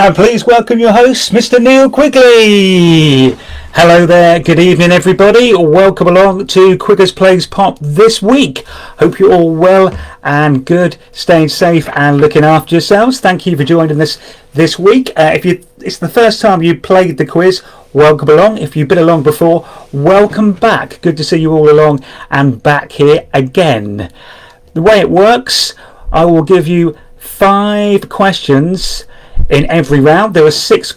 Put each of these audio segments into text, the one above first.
And please welcome your host, Mr. Neil Quigley. Hello there, good evening everybody. Welcome along to Quigger's Plays Pop this week. Hope you're all well and good, staying safe and looking after yourselves. Thank you for joining us this week. If it's the first time you played the quiz, welcome along. If you've been along before, welcome back. Good to see you all along and back here again. The way it works, I will give you 5 questions in every round. There are 6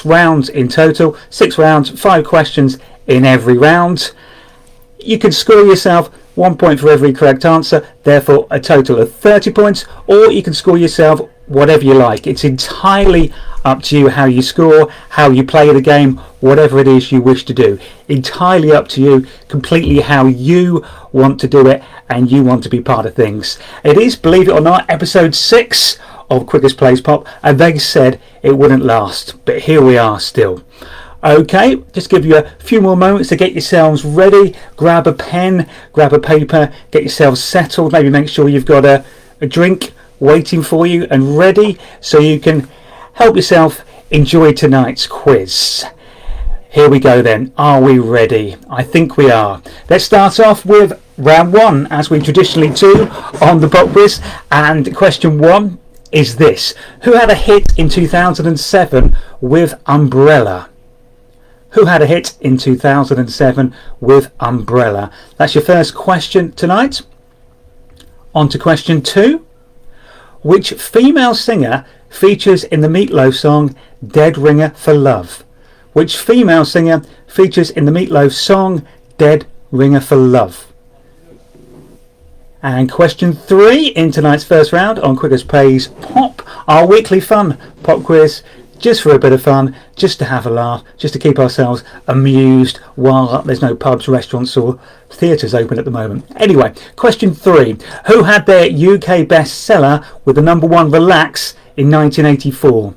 rounds in total. 6 rounds, 5 questions in every round. You can score yourself 1 point for every correct answer, therefore a total of 30 points, or you can score yourself whatever you like. It's entirely up to you how you score, how you play the game, whatever it is you wish to do. Entirely up to you, completely how you want to do it and you want to be part of things. It is, believe it or not, episode 6 of Quigger's Plays Pop, and they said it wouldn't last, but here we are still. Okay, just give you a few more moments to get yourselves ready. Grab a pen, grab a paper, get yourselves settled, maybe make sure you've got a drink waiting for you and ready so you can help yourself enjoy tonight's quiz. Here we go then. Are we ready? I think we are. Let's start off with round 1, as we traditionally do on the pop quiz, and question 1 is this: who had a hit in 2007 with Umbrella? Who had a hit in 2007 with Umbrella? That's your first question tonight. On to question 2. Which female singer features in the Meatloaf song Dead Ringer for Love? Which female singer features in the Meatloaf song Dead Ringer for Love? And question 3 in tonight's first round on Quigger's Plays Pop, our weekly fun pop quiz, just for a bit of fun, just to have a laugh, just to keep ourselves amused while there's no pubs, restaurants or theatres open at the moment. Anyway, question 3. Who had their UK bestseller with the number 1 Relax in 1984?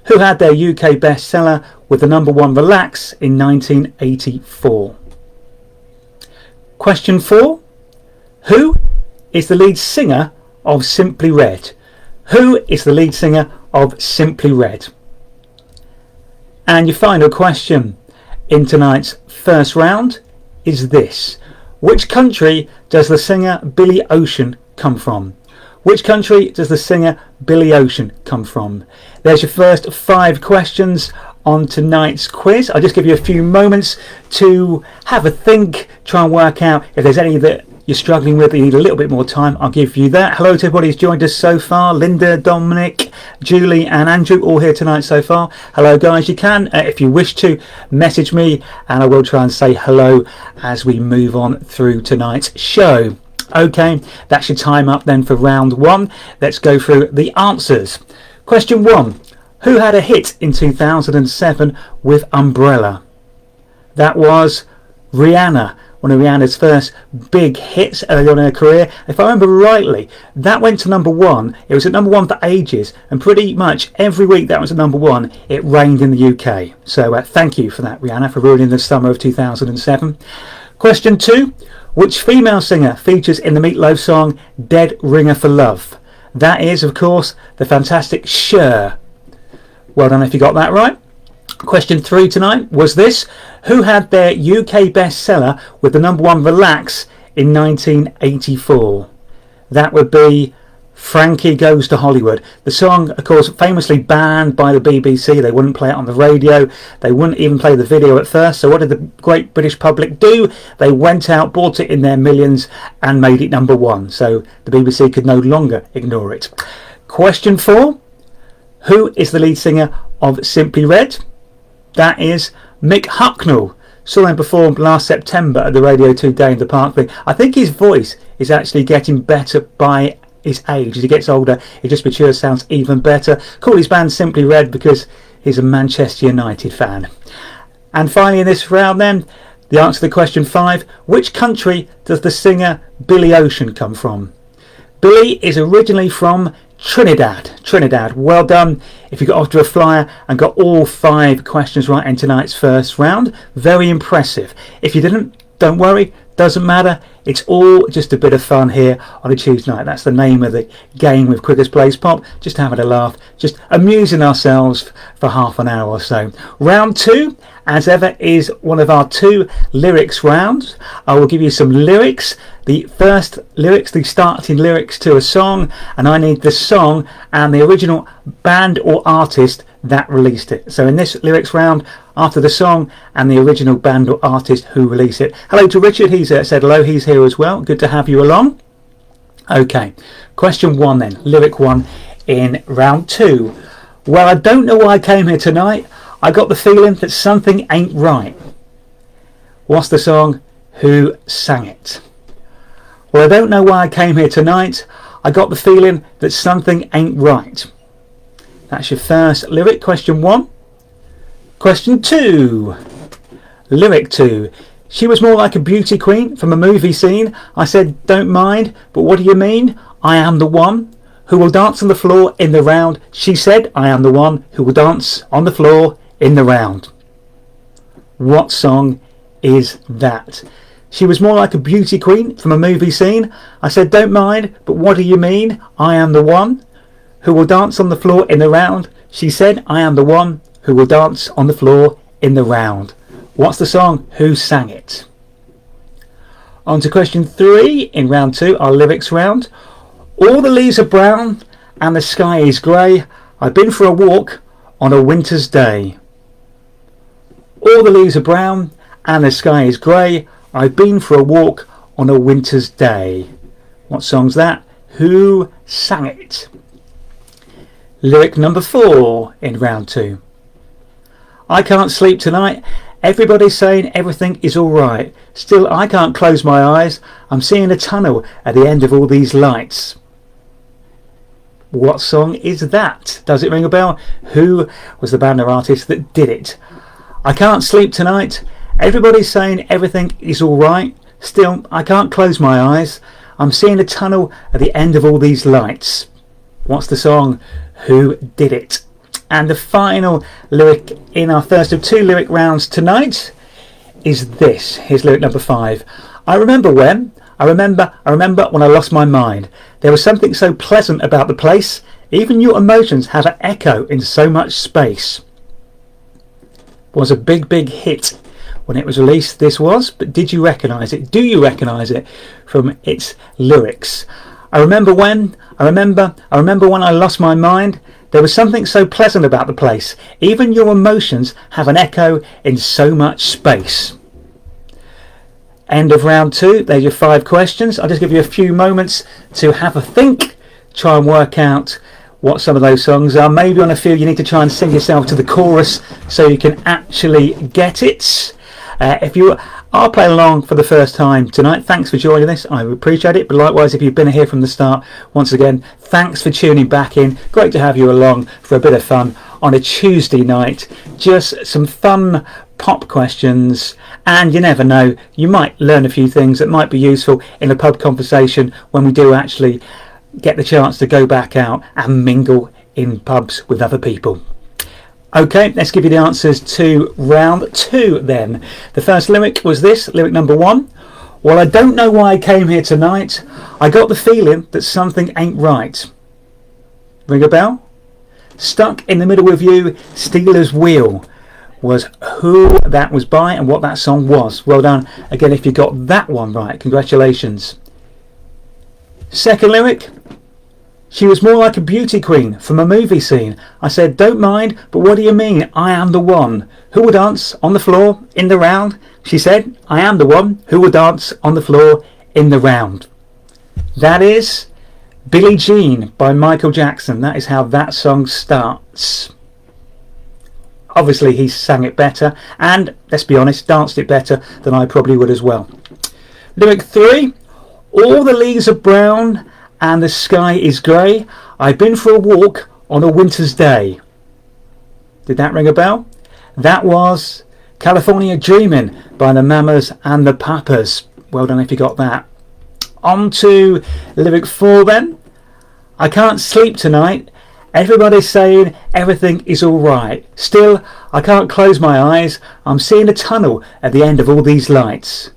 Who had their UK bestseller with the number 1 Relax in 1984? Question 4. Who is the lead singer of Simply Red? Who is the lead singer of Simply Red? And your final question in tonight's first round is this: which country does the singer Billy Ocean come from? Which country does the singer Billy Ocean come from? There's your first 5 questions on tonight's quiz. I'll just give you a few moments to have a think, try and work out if there's any that you're struggling with, you need a little bit more time. I'll give you that. Hello to everybody who's joined us so far. Linda, Dominic, Julie and Andrew, all here tonight so far. Hello guys. You can, if you wish to, message me and I will try and say hello as we move on through tonight's show. Okay, that's your time up then for round 1. Let's go through the answers. Question 1. Who had a hit in 2007 with Umbrella? That was Rihanna. One of Rihanna's first big hits early on in her career. If I remember rightly, that went to number 1. It was at number 1 for ages, and pretty much every week that was at number 1, it rained in the UK. So thank you for that, Rihanna, for ruining the summer of 2007. Question 2. Which female singer features in the Meatloaf song Dead Ringer for Love? That is, of course, the fantastic Cher. Well done if you got that right. Question 3 tonight was this: who had their UK bestseller with the number 1 Relax in 1984? That would be Frankie Goes to Hollywood. The song, of course, famously banned by the BBC. They wouldn't play it on the radio. They wouldn't even play the video at first. So what did the great British public do? They went out, bought it in their millions and made it number 1. So the BBC could no longer ignore it. Question 4. Who is the lead singer of Simply Red? That is Mick Hucknall. Saw him perform last September at the Radio 2 Day in the Park thing. I think his voice is actually getting better by his age. As he gets older, it just matures, sounds even better. Call his band Simply Red because he's a Manchester United fan. And finally in this round then, the answer to question 5. Which country does the singer Billy Ocean come from? Billy is originally from Trinidad. Well done if you got off to a flyer and got all 5 questions right in tonight's first round. Very impressive. If you didn't, don't worry, Doesn't matter, it's all just a bit of fun here on a Tuesday night. That's the name of the game with Quigger's Plays Pop, just having a laugh, just amusing ourselves for half an hour or so. Round 2, as ever, is one of our 2 lyrics rounds. I will give you some lyrics. The first lyrics, the starting lyrics to a song, and I need the song and the original band or artist that released it. So in this lyrics round, after the song and the original band or artist who released it. Hello to Richard, he's said hello, he's here as well. Good to have you along. Okay, question 1 then, lyric 1 in round 2. Well, I don't know why I came here tonight. I got the feeling that something ain't right. What's the song? Who sang it? Well, I don't know why I came here tonight. I got the feeling that something ain't right. That's your first lyric, question 1. Question 2. Lyric 2. She was more like a beauty queen from a movie scene. I said, don't mind, but what do you mean? I am the one who will dance on the floor in the round. She said, I am the one who will dance on the floor in the round. What song is that? She was more like a beauty queen from a movie scene. I said, don't mind, but what do you mean? I am the one who will dance on the floor in the round. She said, I am the one who will dance on the floor in the round. What's the song? Who sang it? On to question 3 in round 2, our lyrics round. All the leaves are brown and the sky is grey. I've been for a walk on a winter's day. All the leaves are brown and the sky is grey. I've been for a walk on a winter's day. What song's that? Who sang it? Lyric number 4 in round 2. I can't sleep tonight. Everybody's saying everything is alright. Still, I can't close my eyes. I'm seeing a tunnel at the end of all these lights. What song is that? Does it ring a bell? Who was the band or artist that did it? I can't sleep tonight. Everybody's saying everything is alright. Still, I can't close my eyes. I'm seeing a tunnel at the end of all these lights. What's the song? Who did it? And the final lyric in our first of 2 lyric rounds tonight is this. Here's lyric number 5. I remember when I remember when I lost my mind. There was something so pleasant about the place. Even your emotions have an echo in so much space. Was a big hit when it was released, this was, but did you recognise it? Do you recognise it from its lyrics? I remember when I lost my mind. There was something so pleasant about the place. Even your emotions have an echo in so much space. End of round 2. There's your 5 questions. I'll just give you a few moments to have a think, try and work out what some of those songs are. Maybe on a few you need to try and sing yourself to the chorus so you can actually get it. If you are playing along for the first time tonight, thanks for joining us. I appreciate it. But likewise, if you've been here from the start, once again, thanks for tuning back in. Great to have you along for a bit of fun on a Tuesday night. Just some fun pop questions, and you never know, you might learn a few things that might be useful in a pub conversation when we do actually get the chance to go back out and mingle in pubs with other people. Okay, let's give you the answers to round 2 then. The first lyric was this, lyric number 1. Well, I don't know why I came here tonight. I got the feeling that something ain't right. Ring a bell? Stuck in the Middle with You, Stealers Wheel was who that was by and what that song was. Well done. Again, if you got that one right, congratulations. Second lyric. She was more like a beauty queen from a movie scene. I said, don't mind, but what do you mean? I am the one who will dance on the floor in the round. She said, I am the one who will dance on the floor in the round. That is Billie Jean by Michael Jackson. That is how that song starts. Obviously he sang it better and, let's be honest, danced it better than I probably would as well. Lyric 3. All the leaves are brown and the sky is grey. I've been for a walk on a winter's day. Did that ring a bell? That was California Dreamin' by the Mamas and the Papas. Well done if you got that. On to lyric 4 then. I can't sleep tonight. Everybody's saying everything is alright. Still, I can't close my eyes. I'm seeing a tunnel at the end of all these lights.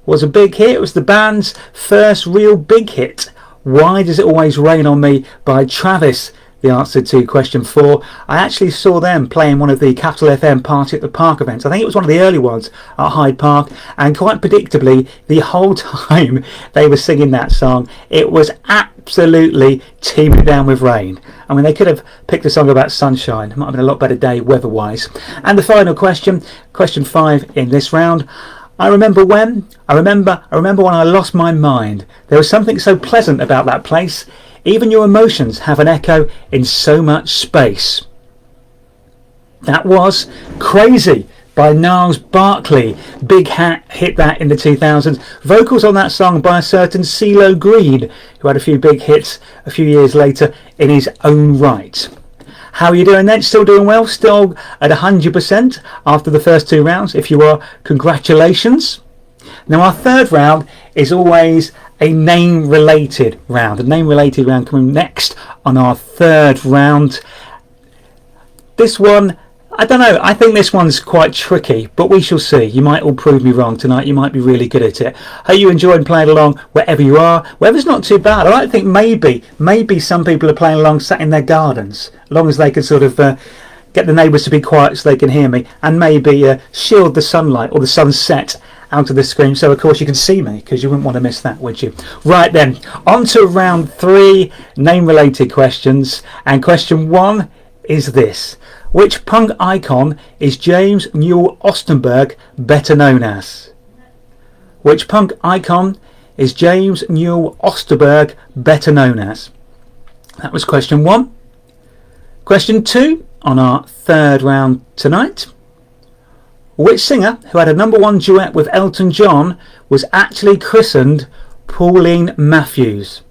was a big hit. It was the band's first real big hit. Why Does It Always Rain on Me by Travis? The answer to question 4. I actually saw them playing one of the Capital FM Party at the Park events. I think it was one of the early ones at Hyde Park, and quite predictably, the whole time they were singing that song, it was absolutely teeming down with rain. I mean, they could have picked a song about sunshine. It might have been a lot better day weather-wise. And the final question, question 5 in this round. I remember when I lost my mind. There was something so pleasant about that place. Even your emotions have an echo in so much space. That was Crazy by Gnarls Barkley. Big hit that in the 2000s. Vocals on that song by a certain CeeLo Green, who had a few big hits a few years later in his own right. How are you doing then? Still doing well? Still at 100% after the first 2 rounds? If you are, congratulations. Now our third round is always a name-related round. A name-related round coming next on our third round. This one, I don't know, I think this one's quite tricky, but we shall see. You might all prove me wrong tonight. You might be really good at it. Hope you enjoyed playing along wherever you are. Weather's not too bad. I like to think maybe some people are playing along sat in their gardens, as long as they can sort of get the neighbours to be quiet so they can hear me, and maybe shield the sunlight or the sunset out of the screen, so of course you can see me, because you wouldn't want to miss that, would you? Right then, on to round 3, name-related questions, and question 1 is this. Which punk icon is James Newell Osterberg better known as? Which punk icon is James Newell Osterberg better known as? That was question 1. Question 2 on our third round tonight. Which singer who had a #1 duet with Elton John was actually christened Pauline Matthews?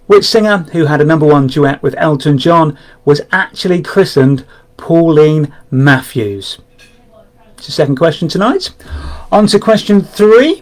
Which singer who had a #1 duet with Elton John was actually christened Pauline Matthews? It's the second question tonight. On to question 3.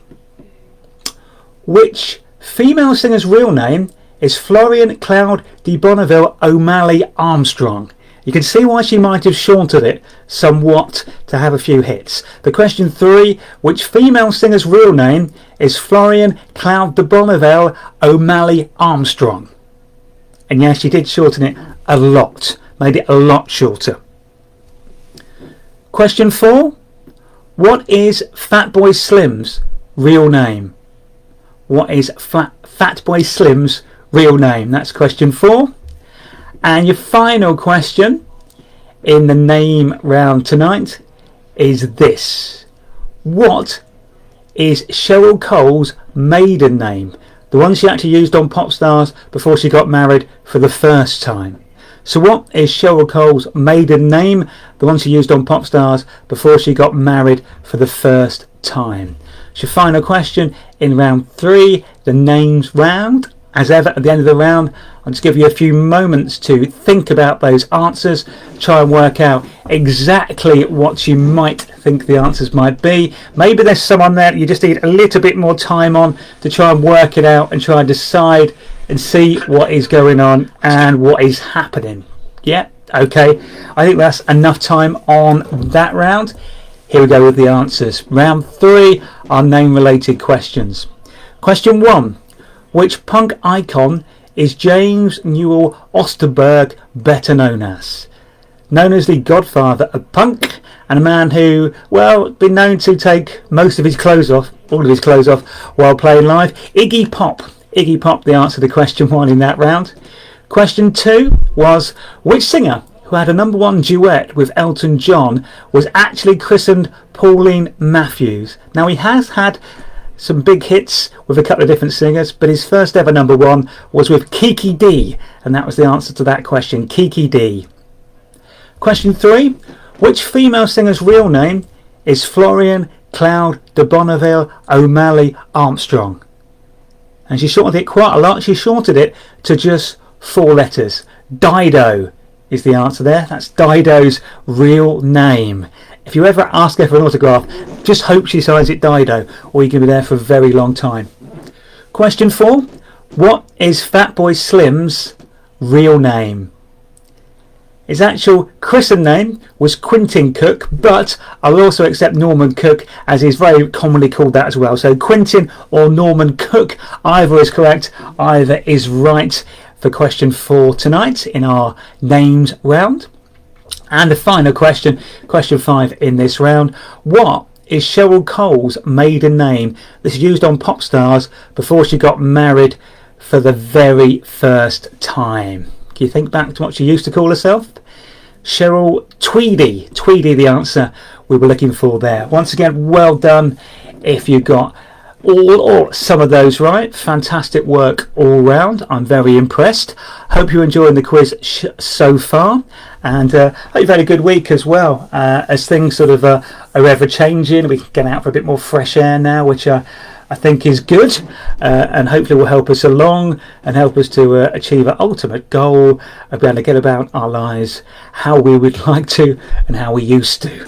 Which female singer's real name is Florian Cloud de Bonneville O'Malley Armstrong? You can see why she might have shortened it somewhat to have a few hits. The question 3, which female singer's real name is Florian Cloud de Bonneville O'Malley Armstrong? And yes, she did shorten it a lot, made it a lot shorter. Question 4, what is Fatboy Slim's real name? What is Fatboy Slim's real name? That's question 4. And your final question in the name round tonight is this. What is Cheryl Cole's maiden name? The one she actually used on Pop Stars before she got married for the first time. So what is Cheryl Cole's maiden name? The one she used on Pop Stars before she got married for the first time. It's your final question in round 3, the names round. As ever, at the end of the round, I'll just give you a few moments to think about those answers, try and work out exactly what you might think the answers might be. Maybe there's someone there that you just need a little bit more time on to try and work it out and try and decide and see what is going on and what is happening. Yeah, okay. I think that's enough time on that round. Here we go with the answers. Round 3 are name-related questions. Question 1. Which punk icon is James Newell Osterberg better known as? Known as the godfather of punk, and a man who, well, been known to take most of his clothes off, all of his clothes off, while playing live. Iggy Pop. Iggy Pop, the answer to question 1 in that round. Question 2 was, which singer who had a #1 duet with Elton John was actually christened Pauline Matthews? Now, he has had some big hits with a couple of different singers, but his first ever #1 was with Kiki Dee, and that was the answer to that question, Kiki Dee. Question 3, which female singer's real name is Florian Cloud de Bonneville O'Malley Armstrong? And she shortened it quite a lot. She shortened it to just 4 letters. Dido is the answer there. That's Dido's real name. If you ever ask her for an autograph, just hope she signs it Dido, or you can be there for a very long time. Question 4. What is Fatboy Slim's real name? His actual christened name was Quintin Cook, but I'll also accept Norman Cook, as he's very commonly called that as well. So Quintin or Norman Cook, either is correct, either is right for question 4 tonight in our names round. And the final question, question 5 in this round. What is Cheryl Cole's maiden name? This is used on pop stars before she got married for the very first time. Can you think back to what she used to call herself? Cheryl Tweedy. Tweedy, the answer we were looking for there. Once again, well done if you got all or some of those right. Fantastic work all round. I'm very impressed. Hope you're enjoying the quiz so far, and hope you've had a good week as well. As things sort of are ever changing, we can get out for a bit more fresh air now, which I think is good, and hopefully will help us along and help us to achieve our ultimate goal of being able to get about our lives how we would like to and how we used to.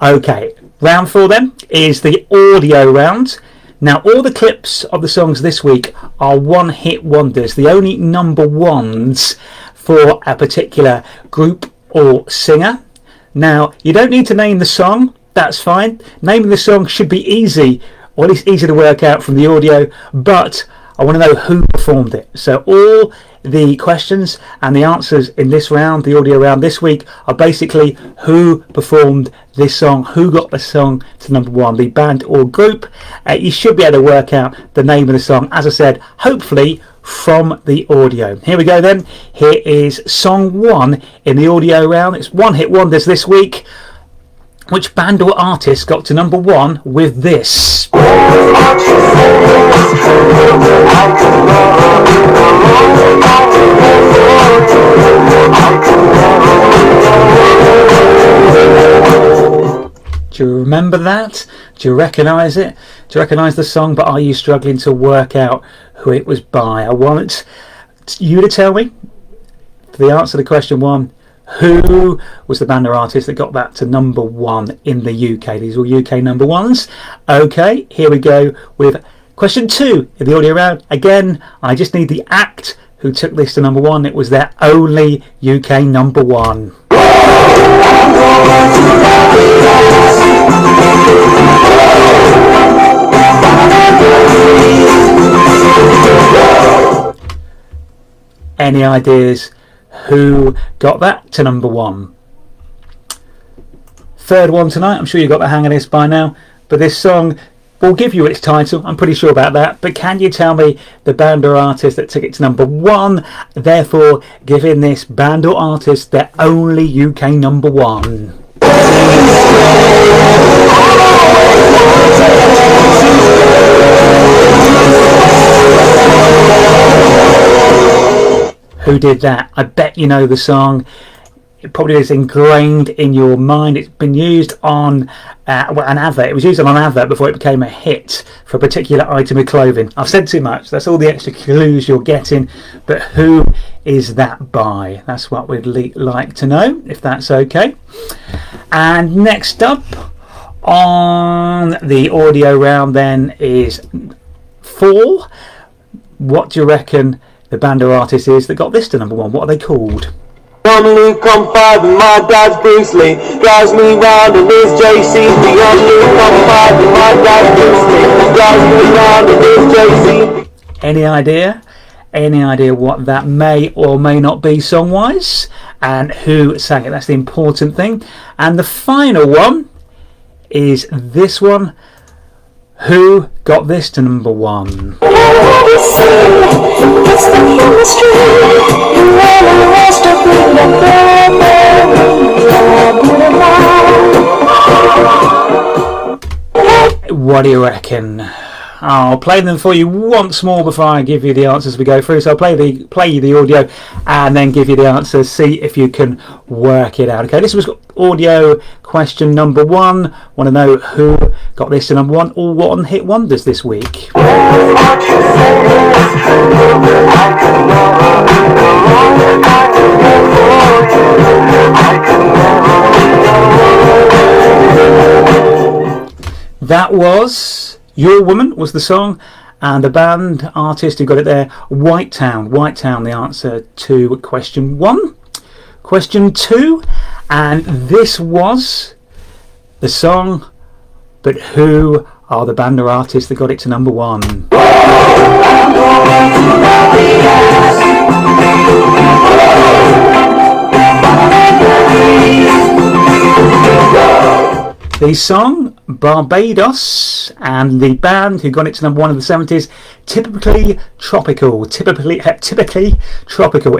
Okay, round 4 then is the audio round. Now, all the clips of the songs this week are one-hit wonders, the only number ones for a particular group or singer. Now, you don't need to name the song, that's fine. Naming the song should be easy, or at least easy to work out from the audio, but I want to know who performed it. So all the questions and the answers in this round, the audio round this week, are basically who performed this song, who got the song to number 1, the band or group. You should be able to work out the name of the song, as I said, hopefully from the audio. Here we go then. Here is song 1 in the audio round. It's one-hit wonders this week. Which band or artist got to number 1 with this? Do you remember that? Do you recognise it? Do you recognise the song? But are you struggling to work out who it was by? I want you to tell me the answer to question 1. Who was the band or artist that got that to number 1 in the UK? These were UK number 1s. Okay, here we go with question 2 in the audio round. Again, I just need the act who took this to number 1. It was their only UK number 1. Any ideas who got that to number 1? Third one tonight. I'm sure you got the hang of this by now, but this song will give you its title, I'm pretty sure about that. But can you tell me the band or artist that took it to number 1, therefore giving this band or artist their only UK number 1? Who did that? I bet you know the song. It probably is ingrained in your mind. It's been used on an advert. It was used on an advert before it became a hit for a particular item of clothing. I've said too much. That's all the extra clues you're getting. But who is that by? That's what we'd like to know, if that's okay. And next up on the audio round then is 4. What do you reckon the band or artist is that got this to number 1? What are they called? Only confide in my dad's Bruce Lee, drives me round in his JC. The only confide in my dad's Bruce Lee, drives me round in his JC. Any idea? Any idea what that may or may not be song-wise? And who sang it? That's the important thing. And the final one is this one. Who got this to number 1? What do you reckon? I'll play them for you once more before I give you the answers as we go through. So I'll play you the audio and then give you the answers. See if you can work it out. Okay, this was audio question number 1. Want to know who got this to number 1 or what hit wonders this week? That was Your Woman was the song, and the band artist who got it there, Whitetown. Whitetown, the answer to question 1. Question 2, and this was the song, but who are the band or artists that got it to number 1? The song Barbados, and the band who got it to number 1 in the 70s, typically tropical,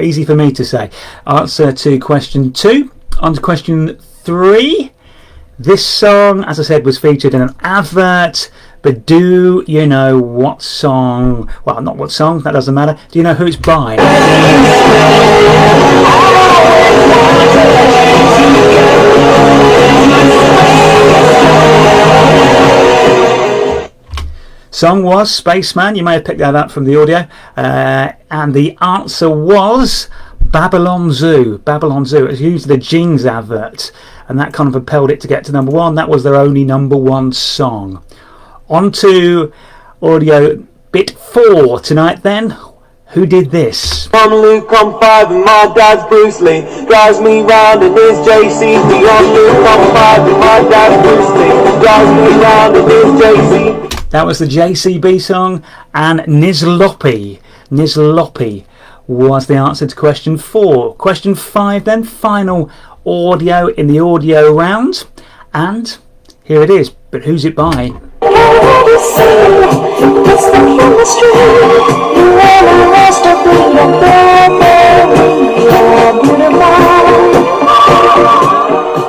easy for me to say. Answer to question 2. On to question 3. This song, as I said, was featured in an advert, but do you know what song? Well, not what song, that doesn't matter. Do you know who it's by? Song was Spaceman. You may have picked that up from the audio. And the answer was Babylon Zoo. Babylon Zoo. It was used in the Jeans advert, and that kind of propelled it to get to number 1. That was their only number 1 song. On to audio bit 4 tonight then. Who did this? I'm Luke, I'm 5 and my dad's Bruce Lee. Drives me round in his JC. I'm Luke, I'm 5 and my dad's Bruce Lee. Drives me round in his JC. That was the JCB song, and Nizlopi was the answer to question 4. Question 5 then, final audio in the audio round, and here it is, but who's it by?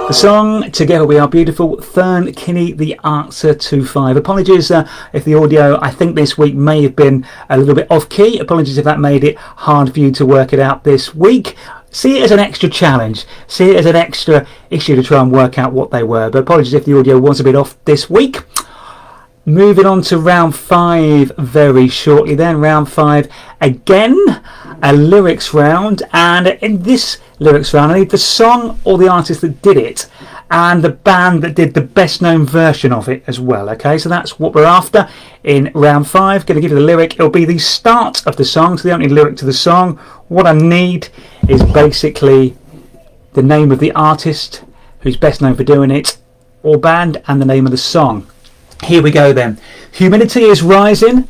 The song Together We Are Beautiful, Fern Kinney, the answer to 5. Apologies if the audio, I think this week, may have been a little bit off key. Apologies if that made it hard for you to work it out this week. See it as an extra challenge. See it as an extra issue to try and work out what they were. But apologies if the audio was a bit off this week. Moving on to round 5 very shortly then. Round 5, again, a lyrics round. And in this lyrics round, I need the song or the artist that did it, and the band that did the best known version of it as well. Okay, so that's what we're after in round 5. Going to give you the lyric. It'll be the start of the song, so the only lyric to the song. What I need is basically the name of the artist who's best known for doing it, or band, and the name of the song. Here we go then. Humidity is rising,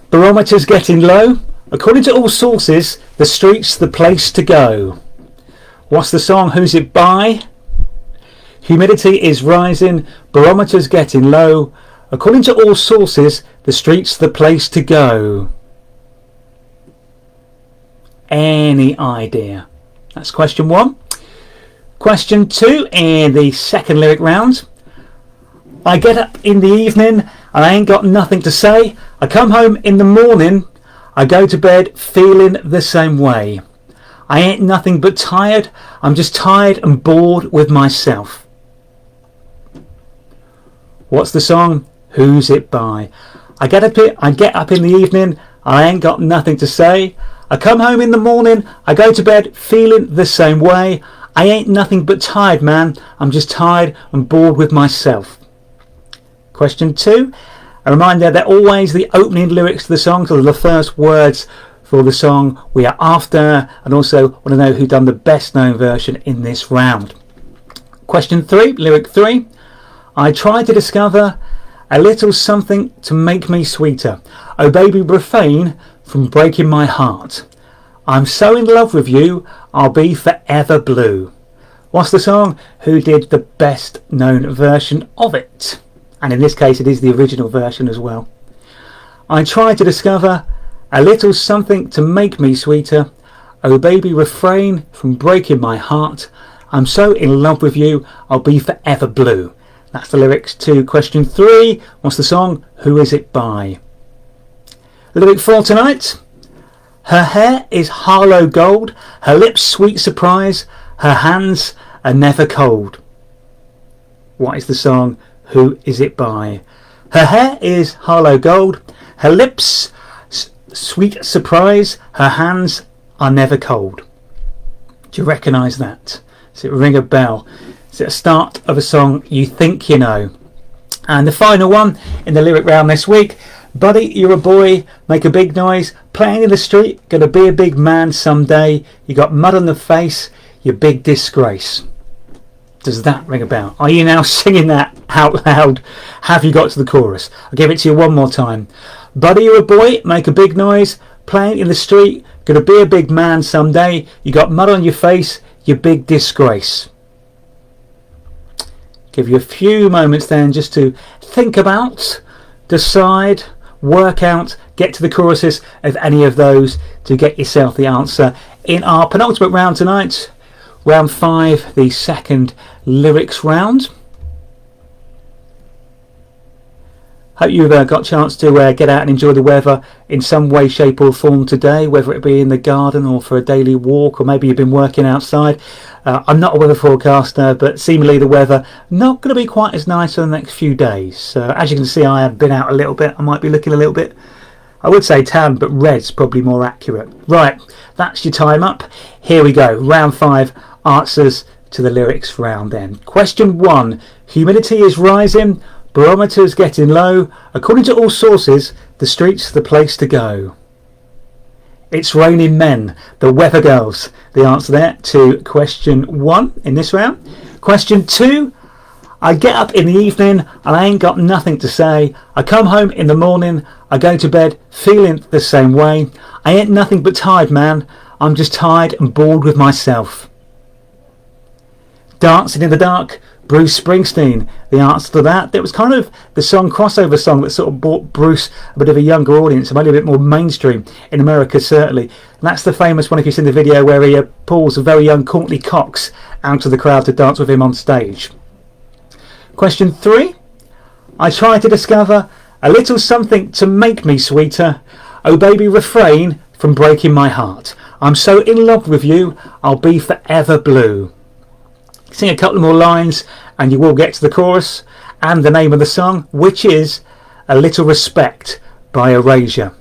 barometer's getting low. According to all sources, the street's the place to go. What's the song? Who's it by? Humidity is rising, barometer's getting low. According to all sources, the street's the place to go. Any idea? That's question 1. Question 2 in the second lyric round. I get up in the evening and I ain't got nothing to say. I come home in the morning, I go to bed feeling the same way. I ain't nothing but tired, I'm just tired and bored with myself. What's the song? Who's it by? I get up in the evening, I ain't got nothing to say. I come home in the morning, I go to bed feeling the same way. I ain't nothing but tired, man, I'm just tired and bored with myself. Question 2, a reminder that always the opening lyrics to the song, so the first words for the song we are after, and also want to know who done the best known version in this round. Question 3, lyric 3, I try to discover a little something to make me sweeter. Oh baby, refrain from breaking my heart. I'm so in love with you, I'll be forever blue. What's the song? Who did the best known version of it? And in this case it is the original version as well. I try to discover a little something to make me sweeter. Oh baby, refrain from breaking my heart. I'm so in love with you, I'll be forever blue. That's the lyrics to question 3. What's the song? Who is it by? Lyric 4 tonight. Her hair is Harlow gold, her lips sweet surprise, her hands are never cold. What is the song? Who is it by? Her hair is Harlow gold, her lips sweet surprise, her hands are never cold. Do you recognise that? Does it ring a bell? Is it a start of a song you think you know? And the final one in the lyric round this week. Buddy, you're a boy, make a big noise, playing in the street, gonna be a big man someday. You got mud on the face, you big disgrace. Does that ring a bell? Are you now singing that out loud? Have you got to the chorus? I'll give it to you one more time. Buddy, you're a boy, make a big noise, playing in the street, gonna be a big man someday, you got mud on your face, you big disgrace. Give you a few moments then just to think about, decide, work out, get to the choruses of any of those to get yourself the answer in our penultimate round tonight. Round 5, the second lyrics round. Hope you've got a chance to get out and enjoy the weather in some way, shape or form today, whether it be in the garden or for a daily walk, or maybe you've been working outside. I'm not a weather forecaster, but seemingly the weather not going to be quite as nice in the next few days. As you can see, I have been out a little bit. I might be looking a little bit, I would say tan, but red's probably more accurate. Right, that's your time up. Here we go. Round 5, answers to the lyrics round then. Question 1. Humidity is rising, barometers getting low. According to all sources, the street's the place to go. It's raining men, the weather girls. The answer there to question 1 in this round. Question 2. I get up in the evening and I ain't got nothing to say. I come home in the morning, I go to bed feeling the same way. I ain't nothing but tired, man. I'm just tired and bored with myself. Dancing in the Dark, Bruce Springsteen. The answer to that. That was kind of the crossover song that sort of brought Bruce a bit of a younger audience, maybe a bit more mainstream in America certainly. And that's the famous one, if you've seen the video, where he pulls a very young Courtney Cox out of the crowd to dance with him on stage. Question 3. I try to discover a little something to make me sweeter. Oh baby, refrain from breaking my heart. I'm so in love with you, I'll be forever blue. Sing a couple more lines and you will get to the chorus and the name of the song, which is A Little Respect by Erasure.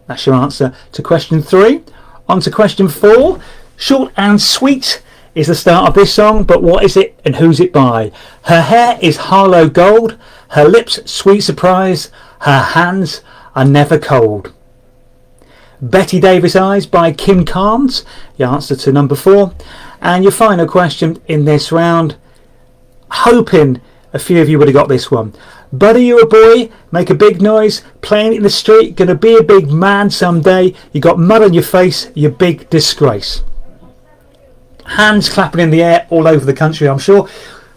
That's your answer to question 3. On to question 4. Short and sweet is the start of this song, but what is it and who's it by? Her hair is Harlow gold, her lips sweet surprise, her hands are never cold. Betty Davis Eyes by Kim Carnes, your answer to number 4. And your final question in this round, hoping a few of you would have got this one. Buddy, you're a boy, make a big noise, playing in the street, gonna be a big man someday, you got mud on your face, you big disgrace. Hands clapping in the air all over the country, I'm sure.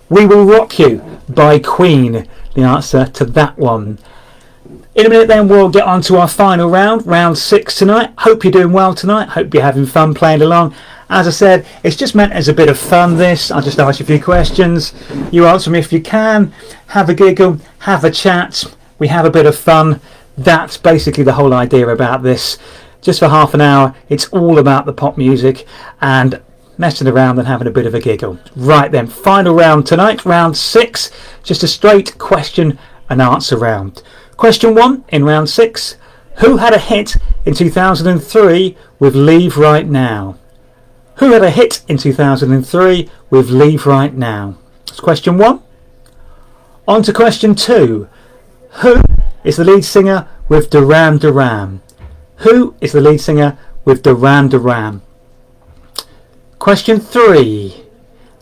We Will Rock You by Queen, the answer to that one. In a minute then we'll get on to our final round, round 6 tonight. Hope you're doing well tonight, hope you're having fun playing along. As I said, it's just meant as a bit of fun this. I'll just ask you a few questions, you answer them if you can, have a giggle, have a chat, we have a bit of fun. That's basically the whole idea about this. Just for half an hour, it's all about the pop music and messing around and having a bit of a giggle. Right then, final round tonight, round 6, just a straight question and answer round. Question 1 in round 6, who had a hit in 2003 with Leave Right Now? Who had a hit in 2003 with Leave Right Now? That's question 1. On to question 2. Who is the lead singer with Duran Duran? Who is the lead singer with Duran Duran? Question 3.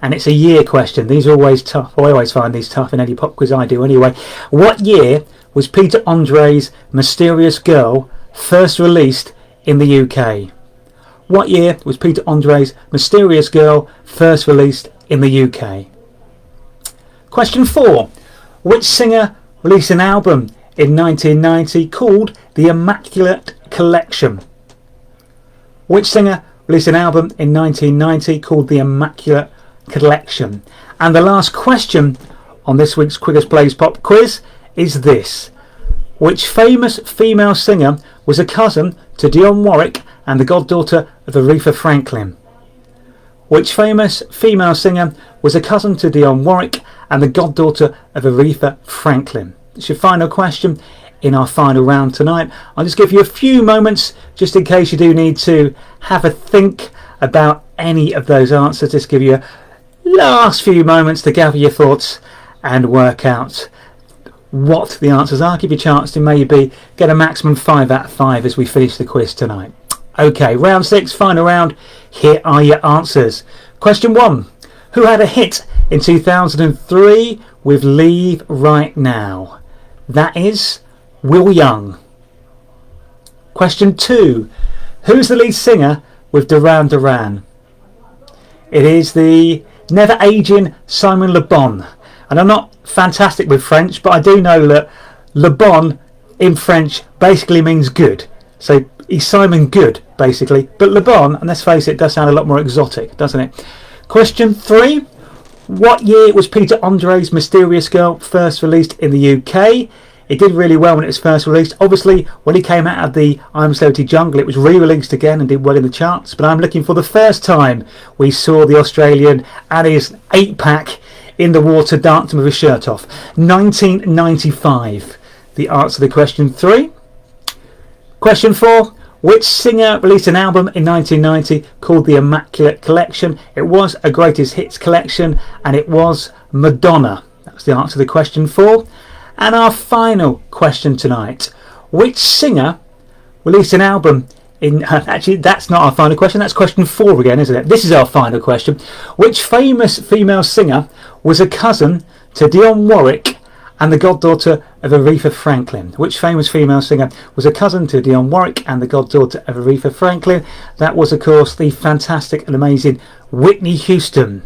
And it's a year question. These are always tough. I always find these tough in any pop quiz I do anyway. What year was Peter Andre's Mysterious Girl first released in the UK? What year was Peter Andre's Mysterious Girl first released in the UK? Question 4. Which singer released an album in 1990 called The Immaculate Collection? Which singer released an album in 1990 called The Immaculate Collection? And the last question on this week's Quigger's Plays Pop Quiz is this. Which famous female singer was a cousin to Dionne Warwick and the goddaughter of Aretha Franklin? Which famous female singer was a cousin to Dionne Warwick and the goddaughter of Aretha Franklin? It's your final question in our final round tonight. I'll just give you a few moments just in case you do need to have a think about any of those answers. Just give you a last few moments to gather your thoughts and work out what the answers are. Give you a chance to maybe get a maximum 5 out of 5 as we finish the quiz tonight. Okay, round 6, final round. Here are your answers. Question 1. Who had a hit in 2003 with Leave Right Now? That is Will Young. Question 2. Who's the lead singer with Duran Duran? It is the never aging Simon Le Bon. And I'm not fantastic with French, but I do know that Le Bon in French basically means good. So he's Simon Good, basically. But Le Bon, and let's face it, does sound a lot more exotic, doesn't it? Question 3. What year was Peter Andre's Mysterious Girl first released in the UK? It did really well when it was first released. Obviously, when he came out of the I'm Celebrity Jungle, it was re-released again and did well in the charts. But I'm looking for the first time we saw the Australian and his 8-pack in the water dancing with his shirt off. 1995. The answer to question 3. Question 4. Which singer released an album in 1990 called The Immaculate Collection? It was a greatest hits collection, and it was Madonna. That's the answer to question 4. And our final question tonight. Which singer released an album in... Actually, that's not our final question. That's question 4 again, isn't it? This is our final question. Which famous female singer was a cousin to Dionne Warwick and the goddaughter of Aretha Franklin? Which famous female singer was a cousin to Dionne Warwick and the goddaughter of Aretha Franklin? That was, of course, the fantastic and amazing Whitney Houston.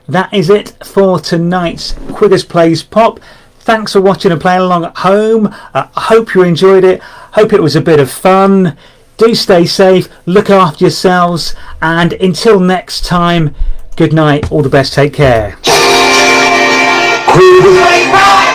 That is it for tonight's Quiggers Plays Pop. Thanks for watching and playing along at home. I hope you enjoyed it. Hope it was a bit of fun. Do stay safe, look after yourselves, and until next time, good night, all the best, take care. Quigger.